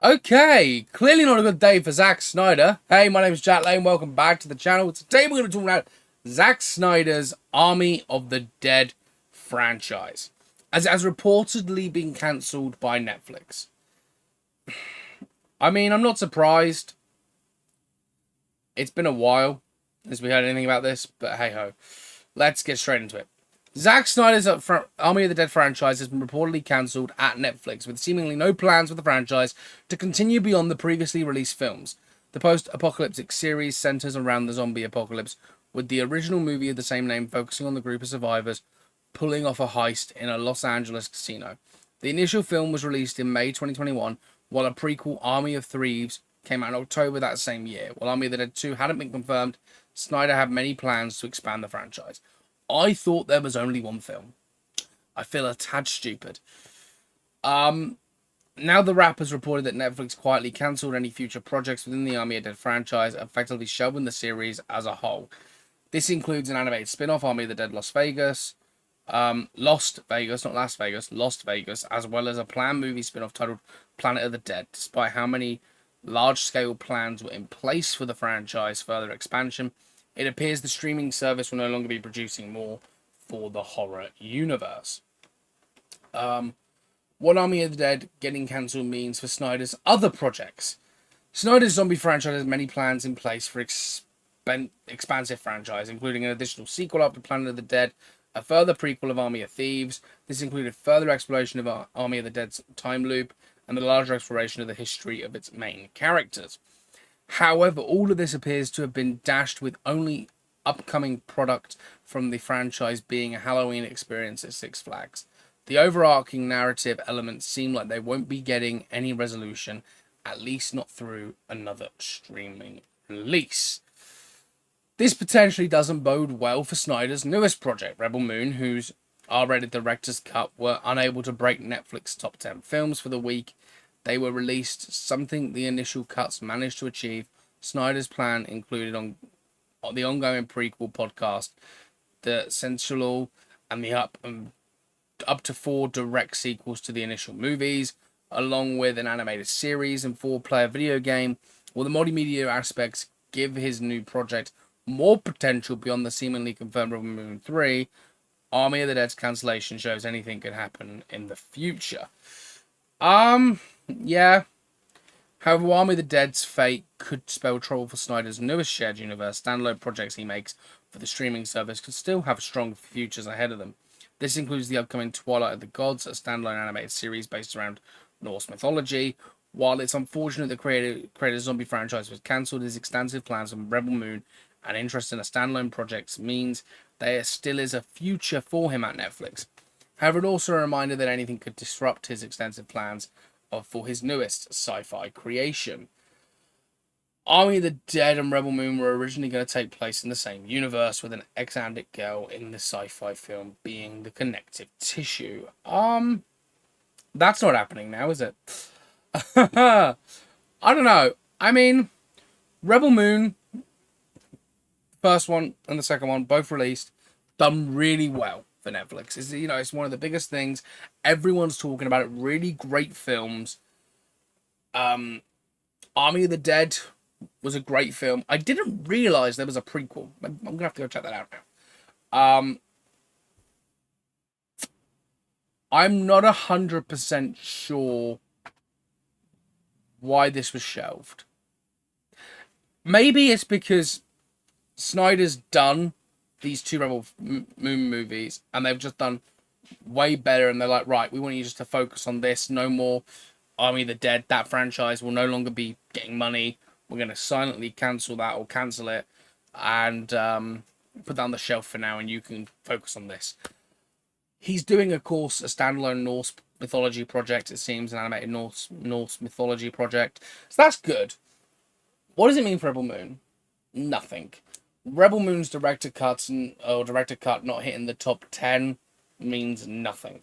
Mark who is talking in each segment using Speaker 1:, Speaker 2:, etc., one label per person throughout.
Speaker 1: Okay, clearly not a good day for Zack Snyder. Hey, my name is Jack Lane. Welcome back to the channel. Today we're going to talk about Zack Snyder's Army of the Dead franchise, as it has reportedly been cancelled by Netflix. I mean, I'm not surprised. It's been a while since we heard anything about this, but hey ho. Let's get straight into it. Zack Snyder's Army of the Dead franchise has been reportedly cancelled at Netflix, with seemingly no plans for the franchise to continue beyond the previously released films. The post-apocalyptic series centers around the zombie apocalypse, with the original movie of the same name focusing on the group of survivors pulling off a heist in a Los Angeles casino. The initial film was released in May 2021, while a prequel, Army of Thieves, came out in October that same year. While Army of the Dead 2 hadn't been confirmed, Snyder had many plans to expand the franchise. I thought there was only one film. I feel a tad stupid. Now the rap has reported that Netflix quietly cancelled any future projects within the Army of Dead franchise, effectively shelving the series as a whole. This includes an animated spin-off, Army of the Dead Lost Vegas, Lost Vegas, not Las Vegas, Lost Vegas, as well as a planned movie spin-off titled Planet of the Dead. Despite how many large-scale plans were in place for the franchise further expansion, it appears the streaming service will no longer be producing more for the horror universe. What Army of the Dead getting cancelled means for Snyder's other projects. Snyder's zombie franchise has many plans in place for expansive franchise, including an additional sequel after Planet of the Dead, a further prequel of Army of Thieves. This included further exploration of Army of the Dead's time loop and the larger exploration of the history of its main characters. However, all of this appears to have been dashed, with only upcoming product from the franchise being a Halloween experience at Six Flags. The overarching narrative elements seem like they won't be getting any resolution, at least not through another streaming release. This potentially doesn't bode well for Snyder's newest project, Rebel Moon, whose R-rated director's cut were unable to break Netflix top 10 films for the week they were released, something the initial cuts managed to achieve. Snyder's plan included on the ongoing prequel podcast, the Sensual, and the up to 4 direct sequels to the initial movies, along with an animated series and 4-player video game. While the multimedia aspects give his new project more potential beyond the seemingly confirmed Rebel Moon 3, Army of the Dead's cancellation shows anything could happen in the future. Yeah. However, Army of the Dead's fate could spell trouble for Snyder's newest shared universe. Standalone projects he makes for the streaming service could still have strong futures ahead of them. This includes the upcoming Twilight of the Gods, a standalone animated series based around Norse mythology. While it's unfortunate the creator's zombie franchise was cancelled, his extensive plans for Rebel Moon and interest in a standalone project means there still is a future for him at Netflix. However, it's also a reminder that anything could disrupt his extensive plans for his newest sci-fi creation. Army of the Dead and Rebel Moon were originally going to take place in the same universe, with an ex-addict girl in the sci-fi film being the connective tissue. That's not happening now, is it? I don't know. I mean, Rebel Moon, first one and the second one, both released, done really well for Netflix. It's one of the biggest things. Everyone's talking about it. Really great films. Army of the Dead was a great film. I didn't realize there was a prequel. I'm gonna have to go check that out now. I'm not 100% sure why this was shelved. Maybe it's because Snyder's done these 2 Rebel Moon movies and they've just done way better, and they're like, right, we want you just to focus on this. No more Army of the Dead. That franchise will no longer be getting money. We're going to silently cancel that or cancel it and put that on the shelf for now, and you can focus on this. He's doing, of course, a standalone Norse mythology project, it seems, an animated Norse mythology project. So that's good. What does it mean for Rebel Moon? Nothing. Rebel Moon's director cut not hitting the top 10 means nothing.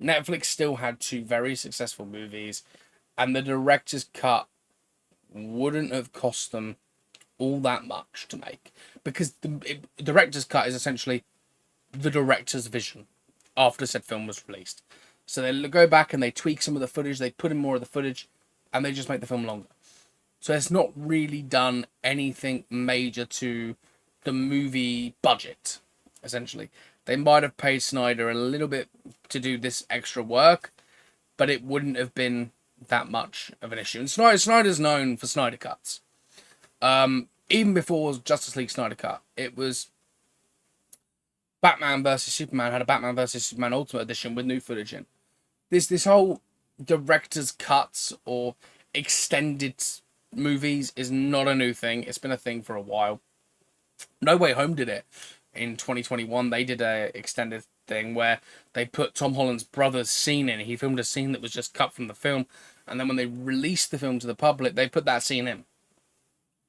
Speaker 1: Netflix still had 2 very successful movies, and the director's cut wouldn't have cost them all that much to make, because the director's cut is essentially the director's vision after said film was released. So they go back and they tweak some of the footage, they put in more of the footage, and they just make the film longer. So it's not really done anything major to the movie budget, essentially. They might have paid Snyder a little bit to do this extra work, but it wouldn't have been that much of an issue. And Snyder's known for Snyder cuts. Even before Justice League Snyder cut, it was Batman versus Superman had a Batman versus Superman Ultimate Edition with new footage in. This whole director's cuts or extended movies is not a new thing. It's been a thing for a while. No Way Home did it in 2021. They did a extended thing where they put Tom Holland's brother's scene in. He filmed a scene that was just cut from the film, and then when they released the film to the public, they put that scene in.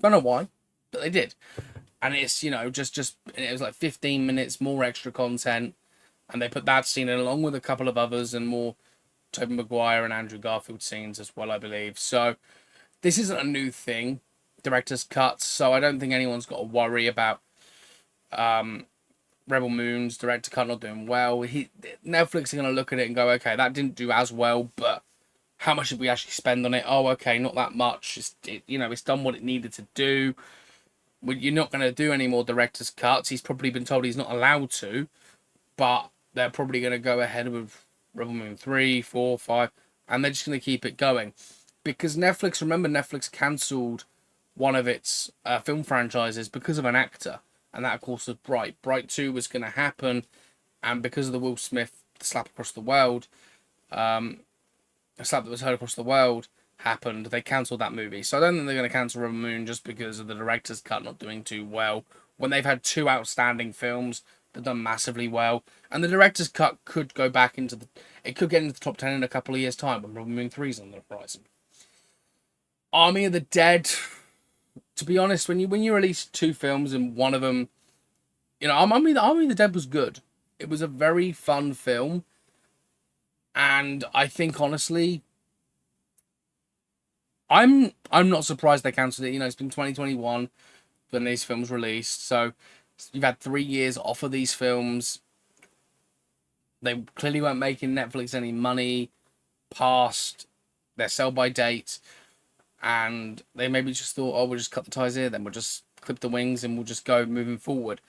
Speaker 1: Don't know why, but they did. And it's, you know, just it was like 15 minutes more extra content, and they put that scene in along with a couple of others and more Tobey Maguire and Andrew Garfield scenes as well, I believe. So this isn't a new thing, director's cuts, so I don't think anyone's got to worry about Rebel Moon's director cut not doing well. Netflix are going to look at it and go, okay, that didn't do as well, but how much did we actually spend on it? Oh, okay, not that much. It's done what it needed to do. You're not going to do any more director's cuts. He's probably been told he's not allowed to, but they're probably going to go ahead with Rebel Moon 3, 4, 5, and they're just going to keep it going. Because Netflix cancelled one of its film franchises because of an actor, and that, of course, was Bright. Bright 2 was going to happen, and because of the Will Smith slap across the world, a slap that was heard across the world happened, they cancelled that movie. So I don't think they're going to cancel Rebel Moon just because of the director's cut not doing too well, when they've had two outstanding films that done massively well. And the director's cut could go back into it could get into the top 10 in a couple of years' time when Rebel Moon 3's on the horizon. Army of the Dead, to be honest, when you release two films and one of them, Army of the Dead was good. It was a very fun film, and I think honestly, I'm not surprised they cancelled it. It's been 2021 when these films released, so you've had 3 years off of these films. They clearly weren't making Netflix any money past their sell-by date, and they maybe just thought, oh, we'll just cut the ties here, then we'll just clip the wings and we'll just go moving forward.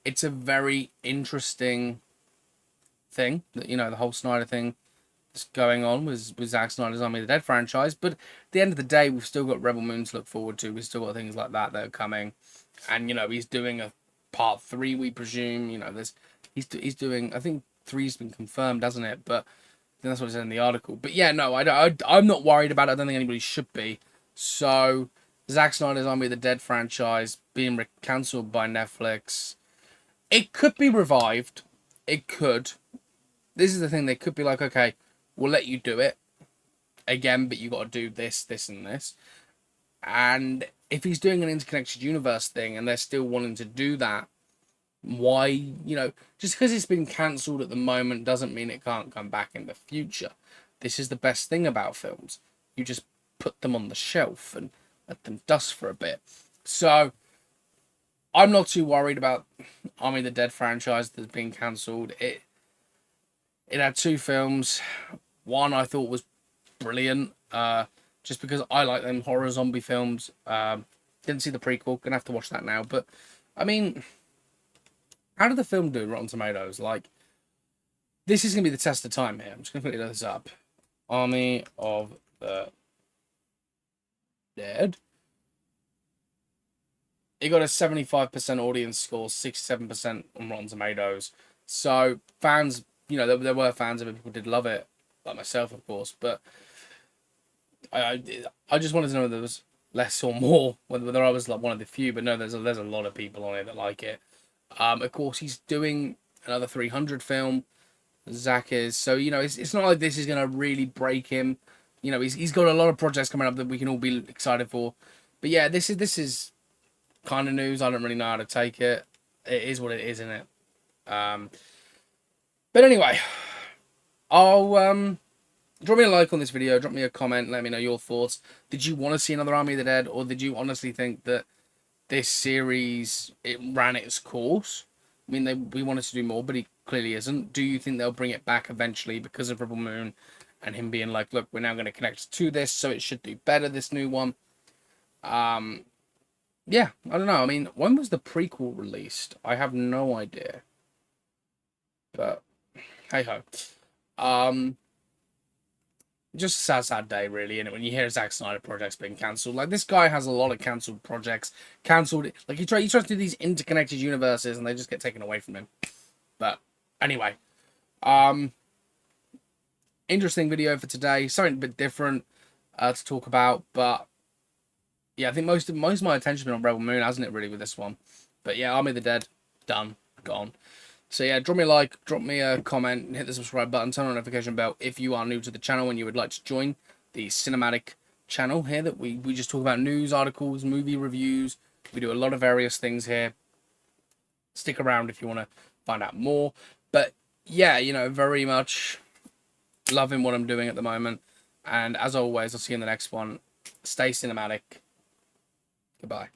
Speaker 1: It's a very interesting thing that, the whole Snyder thing that's going on with Zack Snyder's Army of the Dead franchise, but at the end of the day, we've still got Rebel Moon to look forward to. We've still got things like that are coming, and he's doing a part 3, we presume. He's doing, I think 3's been confirmed, hasn't it? But I think that's what it said in the article. But yeah, no, I'm not worried about it. I don't think anybody should be. So Zack Snyder's Army of the Dead franchise being cancelled by Netflix, it could be revived. It could. This is the thing. They could be like, okay, we'll let you do it again, but you got to do this, this, and this. And if he's doing an interconnected universe thing and they're still wanting to do that, why, just because it's been cancelled at the moment doesn't mean it can't come back in the future. This is the best thing about films. You just put them on the shelf and let them dust for a bit. So I'm not too worried about Army of the Dead franchise that's been cancelled. It had 2 films. One I thought was brilliant, just because I like them horror zombie films. Didn't see the prequel, gonna have to watch that now. But I mean, how did the film do, Rotten Tomatoes? Like, this is gonna be the test of time here. I'm just gonna quickly look this up. Army of the Dead. It got a 75% audience score, 67% on Rotten Tomatoes. So fans, there were fans of it. People did love it, like myself, of course. But I just wanted to know whether there was less or more, whether I was like one of the few. But no, there's a lot of people on it that like it. Of course, he's doing another 300 film. Zack is, so it's not like this is gonna really break him. He's got a lot of projects coming up that we can all be excited for. But yeah, this is kind of news. I don't really know how to take it. It is what it is, isn't it? But anyway, I'll drop me a like on this video. Drop me a comment. Let me know your thoughts. Did you want to see another Army of the Dead, or did you honestly think that this series, it ran its course? I mean, we wanted to do more, but he clearly isn't. Do you think they'll bring it back eventually because of Rebel Moon and him being like, look, we're now going to connect to this, so it should do better, this new one? Yeah, I don't know. I mean, when was the prequel released? I have no idea. But hey ho. Just a sad day, really. And when you hear Zack Snyder projects being cancelled, like this guy has a lot of cancelled projects, cancelled. Like he tries to do these interconnected universes, and they just get taken away from him. But anyway, interesting video for today. Something a bit different to talk about, but yeah, I think most of my attention has been on Rebel Moon, hasn't it? Really, with this one. But yeah, Army of the Dead, done, gone. So yeah, drop me a like, drop me a comment, hit the subscribe button, turn on the notification bell if you are new to the channel and you would like to join the cinematic channel here that we just talk about news, articles, movie reviews. We do a lot of various things here. Stick around if you want to find out more. But yeah, you know, very much loving what I'm doing at the moment. And as always, I'll see you in the next one. Stay cinematic. Goodbye.